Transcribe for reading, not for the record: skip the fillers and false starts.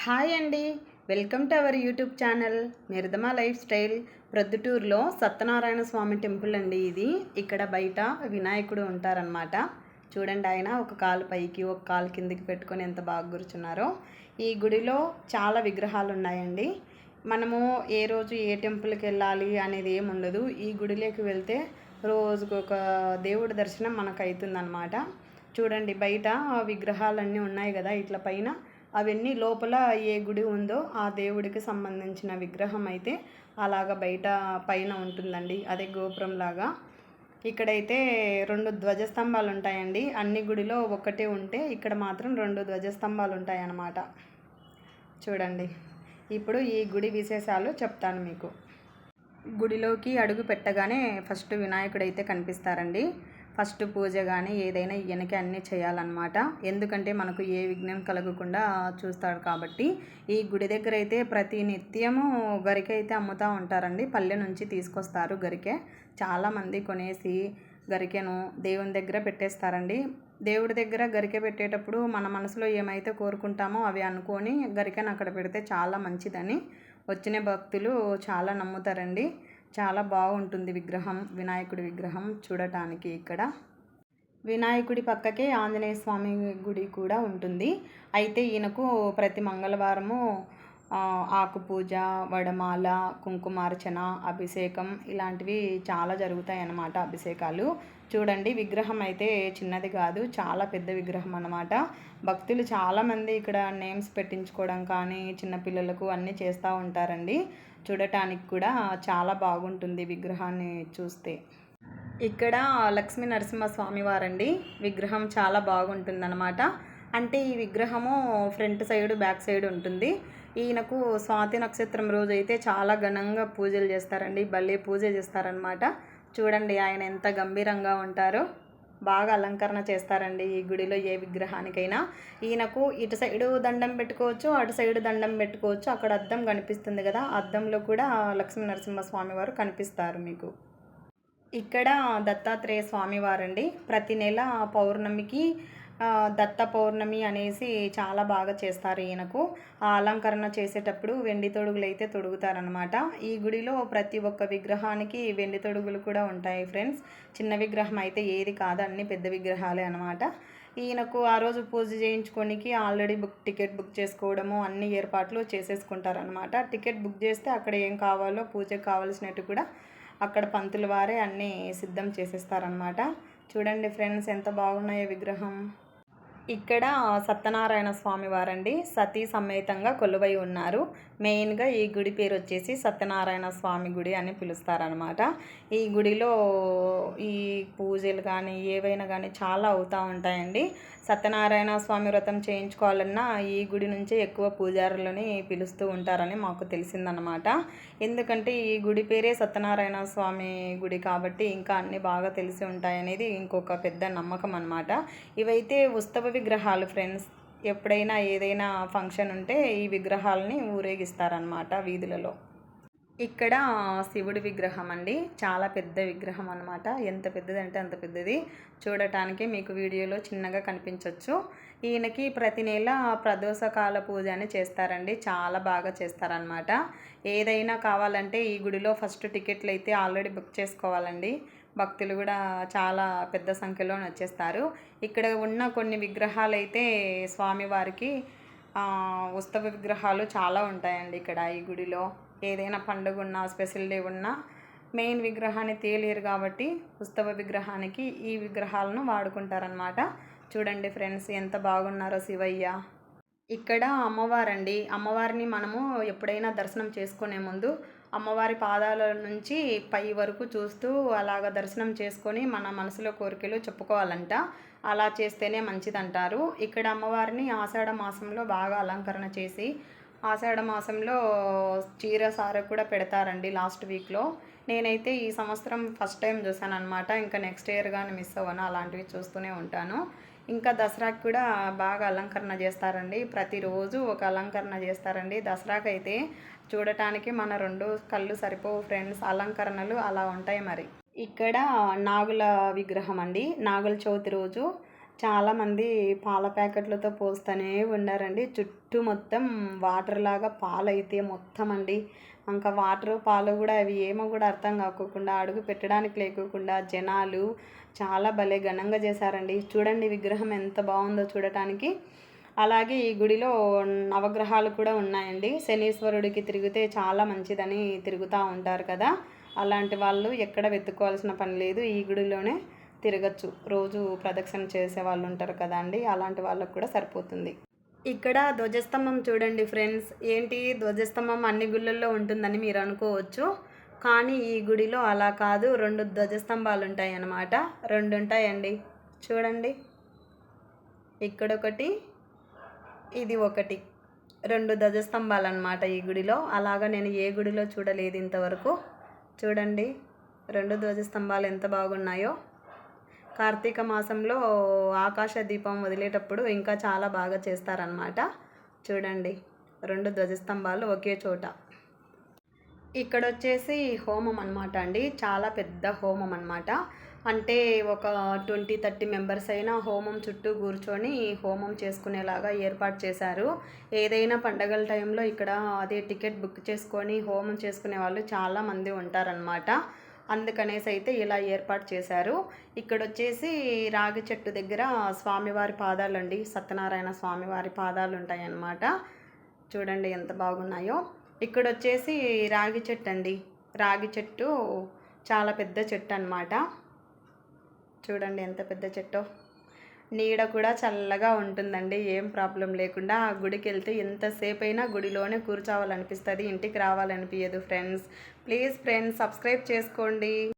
Hi అండి, welcome to our YouTube channel నిర్దమ lifestyle. ప్రొద్దుటూరులో సత్యనారాయణ స్వామి టెంపుల్ అండి ఇది. ఇక్కడ బయట వినాయకుడు ఉంటారనమాట. చూడండి, ఆయన ఒక కాలు పైకి ఒక కాలు కిందికి పెట్టుకొని ఎంత బాగా కూర్చున్నారో. ఈ గుడిలో చాలా విగ్రహాలు ఉన్నాయండి. మనము ఏ రోజు ఏ టెంపుల్కి వెళ్ళాలి అనేది ఏముండదు. ఈ గుడిలోకి వెళ్తే రోజుకు ఒక దేవుడి దర్శనం మనకు అవుతుందన్నమాట. చూడండి, బయట విగ్రహాలన్నీ ఉన్నాయి కదా ఇట్లా పైన, అవన్నీ లోపల ఏ గుడి ఉందో ఆ దేవుడికి సంబంధించిన విగ్రహం అయితే అలాగ బయట పైన ఉంటుందండి. అదే గోపురం లాగా. ఇక్కడైతే 2 ధ్వజస్తంభాలు ఉంటాయండి. అన్ని గుడిలో ఒకటే ఉంటే ఇక్కడ మాత్రం 2 ధ్వజస్తంభాలు ఉంటాయన్నమాట. చూడండి, ఇప్పుడు ఈ గుడి విశేషాలు చెప్తాను మీకు. గుడిలోకి అడుగు పెట్టగానే ఫస్ట్ వినాయకుడైతే కనిపిస్తారండి. ఫస్ట్ పూజ కానీ ఏదైనా ఈయనకి అన్నీ చేయాలన్నమాట. ఎందుకంటే మనకు ఏ విఘ్నం కలగకుండా చూస్తాడు కాబట్టి. ఈ గుడి దగ్గర అయితే ప్రతి నిత్యము గరికె అయితే అమ్ముతూ ఉంటారండి. పల్లె నుంచి తీసుకొస్తారు గరికె. చాలామంది కొనేసి గరికెను దేవుని దగ్గర పెట్టేస్తారండి. దేవుడి దగ్గర గరికె పెట్టేటప్పుడు మన మనసులో ఏమైతే కోరుకుంటామో అవి అనుకొని గరికెను అక్కడ పెడితే చాలా మంచిదని వచ్చిన భక్తులు చాలా నమ్ముతారండి. చాలా బాగుంటుంది విగ్రహం, వినాయకుడి విగ్రహం చూడటానికి. ఇక్కడ వినాయకుడి పక్కకే ఆంజనేయ స్వామి గుడి కూడా ఉంటుంది. అయితే ఈయనకు ప్రతి మంగళవారము ఆకు పూజ, వడమాల, కుంకుమార్చన, అభిషేకం ఇలాంటివి చాలా జరుగుతాయి అన్నమాట. అభిషేకాలు చూడండి, విగ్రహం అయితే చిన్నది కాదు, చాలా పెద్ద విగ్రహం అన్నమాట. భక్తులు చాలామంది ఇక్కడ నేమ్స్ పెట్టించుకోవడం కానీ చిన్నపిల్లలకు అన్నీ చేస్తూ ఉంటారండి. చూడటానికి కూడా చాలా బాగుంటుంది విగ్రహాన్ని చూస్తే. ఇక్కడ లక్ష్మీ నరసింహస్వామి వారండి విగ్రహం చాలా బాగుంటుందన్నమాట. అంటే ఈ విగ్రహము ఫ్రంట్ సైడ్ బ్యాక్ సైడ్ ఉంటుంది. ఈయనకు స్వాతి నక్షత్రం రోజు అయితే చాలా ఘనంగా పూజలు చేస్తారండి. భలే పూజ చేస్తారనమాట. చూడండి, ఆయన ఎంత గంభీరంగా ఉంటారో. బాగా అలంకరణ చేస్తారండి ఈ గుడిలో ఏ విగ్రహానికైనా. ఈయనకు ఇటు సైడు దండం పెట్టుకోవచ్చు, అటు సైడు దండం పెట్టుకోవచ్చు. అక్కడ అద్దం కనిపిస్తుంది కదా, అద్దంలో కూడా లక్ష్మీ నరసింహస్వామి వారు కనిపిస్తారు మీకు. ఇక్కడ దత్తాత్రేయ స్వామి వారండి. ప్రతి నెల పౌర్ణమికి దత్త పౌర్ణమి అనేసి చాలా బాగా చేస్తారు ఈయనకు. ఆ అలంకరణ చేసేటప్పుడు వెండి తొడుగులు అయితే తొడుగుతారనమాట. ఈ గుడిలో ప్రతి ఒక్క విగ్రహానికి వెండి తొడుగులు కూడా ఉంటాయి ఫ్రెండ్స్. చిన్న విగ్రహం అయితే ఏది కాదు, అన్ని పెద్ద విగ్రహాలే అనమాట. ఈయనకు ఆ రోజు పూజ చేయించుకోనికి ఆల్రెడీ టికెట్ బుక్ చేసుకోవడము అన్ని ఏర్పాట్లు చేసేసుకుంటారనమాట. టికెట్ బుక్ చేస్తే అక్కడ ఏం కావాలో పూజకు కావాల్సినట్టు కూడా అక్కడ పంతులు వారే అన్నీ సిద్ధం చేసేస్తారనమాట. చూడండి ఫ్రెండ్స్, ఎంత బాగున్నాయో విగ్రహం. ఇక్కడ సత్యనారాయణ స్వామి వారండి సతీ సమేతంగా కొలువై ఉన్నారు. మెయిన్గా ఈ గుడి పేరు వచ్చేసి సత్యనారాయణ స్వామి గుడి అని పిలుస్తారనమాట. ఈ గుడిలో ఈ పూజలు కానీ ఏవైనా కానీ చాలా అవుతూ ఉంటాయండి. సత్యనారాయణ స్వామి వ్రతం చేయించుకోవాలన్నా ఈ గుడి నుంచే ఎక్కువ పూజారులని పిలుస్తూ ఉంటారని మాకు తెలిసిందనమాట. ఎందుకంటే ఈ గుడి పేరే సత్యనారాయణ స్వామి గుడి కాబట్టి ఇంకా అన్నీ బాగా తెలిసి ఉంటాయనేది ఇంకొక పెద్ద నమ్మకం అనమాట. ఇవైతే ఉత్సవ విగ్రహాలు ఫ్రెండ్స్. ఎప్పుడైనా ఏదైనా ఫంక్షన్ ఉంటే ఈ విగ్రహాలని ఊరేగిస్తారనమాట వీధులలో. ఇక్కడ శివుడి విగ్రహం అండి, చాలా పెద్ద విగ్రహం అనమాట. ఎంత పెద్దదంటే అంత పెద్దది. చూడటానికి మీకు వీడియోలో చిన్నగా కనిపించవచ్చు. ఈయనకి ప్రతి నెల ప్రదోషకాల పూజ అని చేస్తారండి. చాలా బాగా చేస్తారనమాట. ఏదైనా కావాలంటే ఈ గుడిలో ఫస్ట్ టికెట్లు అయితే ఆల్రెడీ బుక్ చేసుకోవాలండి. భక్తులు కూడా చాలా పెద్ద సంఖ్యలో వచ్చేస్తారు. ఇక్కడ ఉన్న కొన్ని విగ్రహాలు అయితే స్వామివారికి ఉత్సవ విగ్రహాలు చాలా ఉంటాయండి ఇక్కడ ఈ గుడిలో. ఏదైనా పండుగ ఉన్నా, స్పెషల్ డే ఉన్నా మెయిన్ విగ్రహాన్ని తేలేరు కాబట్టి ఉత్సవ విగ్రహానికి ఈ విగ్రహాలను వాడుకుంటారనమాట. చూడండి ఫ్రెండ్స్, ఎంత బాగున్నారో శివయ్య. ఇక్కడ అమ్మవారండి. అమ్మవారిని మనము ఎప్పుడైనా దర్శనం చేసుకునే ముందు అమ్మవారి పాదాల నుంచి పై వరకు చూస్తూ అలాగ దర్శనం చేసుకొని మన మనసులో కోరికలు చెప్పుకోవాలంట. అలా చేస్తేనే మంచిదంటారు. ఇక్కడ అమ్మవారిని ఆషాఢ మాసంలో బాగా అలంకరణ చేసి ఆషాఢ మాసంలో చీర సార కూడా పెడతారండి లాస్ట్ వీక్లో. నేనైతే ఈ సంవత్సరం ఫస్ట్ టైం చూసాను అనమాట. ఇంకా నెక్స్ట్ ఇయర్ కానీ మిస్ అవ్వను, అలాంటివి చూస్తూనే ఉంటాను. ఇంకా దసరాకి కూడా బాగా అలంకరణ చేస్తారండి. ప్రతిరోజు ఒక అలంకరణ చేస్తారండి. దసరాకి అయితే చూడటానికి మన 2 కళ్ళు సరిపోవు ఫ్రెండ్స్. అలంకరణలు అలా ఉంటాయి మరి. ఇక్కడ నాగుల విగ్రహం అండి. నాగుల చవితి రోజు చాలామంది పాల ప్యాకెట్లతో పోస్తూనే ఉన్నారండి. చుట్టూ మొత్తం వాటర్ లాగా పాలైతే మొత్తం అండి. ఇంకా వాటర్ పాలు కూడా అవి ఏమో కూడా అర్థం కాకోకుండా అడుగు పెట్టడానికి లేకోకుండా జనాలు చాలా భలే ఘనంగా చేశారండి. చూడండి విగ్రహం ఎంత బాగుందో చూడటానికి. అలాగే ఈ గుడిలో నవగ్రహాలు కూడా ఉన్నాయండి. శనీశ్వరుడికి తిరిగితే చాలా మంచిదని తిరుగుతూ ఉంటారు కదా, అలాంటి వాళ్ళు ఎక్కడ వెతుక్కోవాల్సిన పని లేదు, ఈ గుడిలోనే తిరగచ్చు. రోజు ప్రదక్షిణ చేసే వాళ్ళు ఉంటారు కదా అండి, అలాంటి వాళ్ళకు కూడా సరిపోతుంది. ఇక్కడ ధ్వజస్తంభం చూడండి ఫ్రెండ్స్. ఏంటి ధ్వజస్తంభం అన్ని గుళ్ళల్లో ఉంటుందని మీరు అనుకోవచ్చు, కానీ ఈ గుడిలో అలా కాదు. 2 ధ్వజస్తంభాలు ఉంటాయి అన్నమాట. 2 ఉంటాయండి. చూడండి, ఇక్కడొకటి, ఇది ఒకటి. 2 ధ్వజస్తంభాలు అన్నమాట ఈ గుడిలో. అలాగా నేను ఏ గుడిలో చూడలేదు ఇంతవరకు. చూడండి 2 ధ్వజస్తంభాలు ఎంత బాగున్నాయో. కార్తీక మాసంలో ఆకాశ దీపం వదిలేటప్పుడు ఇంకా చాలా బాగా చేస్తారనమాట. చూడండి 2 ధ్వజస్తంభాలు ఒకే చోట. ఇక్కడ వచ్చేసి హోమం అనమాట అండి. చాలా పెద్ద హోమం అనమాట. అంటే ఒక 20-30 మెంబర్స్ అయినా హోమం చుట్టూ కూర్చొని హోమం చేసుకునేలాగా ఏర్పాటు చేశారు. ఏదైనా పండగల టైంలో ఇక్కడ అదే టికెట్ బుక్ చేసుకొని హోమం చేసుకునే వాళ్ళు చాలామంది ఉంటారనమాట. అందుకనేసి అయితే ఇలా ఏర్పాటు చేశారు. ఇక్కడ వచ్చేసి రాగి చెట్టు దగ్గర స్వామివారి పాదాలు అండి, సత్యనారాయణ స్వామివారి పాదాలు ఉంటాయన్నమాట. చూడండి ఎంత బాగున్నాయో. ఇక్కడ వచ్చేసి రాగి చెట్టు అండి. రాగి చెట్టు చాలా పెద్ద చెట్టు అన్నమాట. చూడండి ఎంత పెద్ద చెట్టో. నీడ కూడా చల్లగా ఉంటుందండి, ఏం ప్రాబ్లం లేకుండా. ఆ గుడికి వెళ్తే ఎంతసేపు అయినా గుడిలోనే కూర్చోవాలనిపిస్తుంది, ఇంటికి రావాలనిపించదు ఫ్రెండ్స్. ప్లీజ్ ఫ్రెండ్స్ సబ్స్క్రైబ్ చేసుకోండి.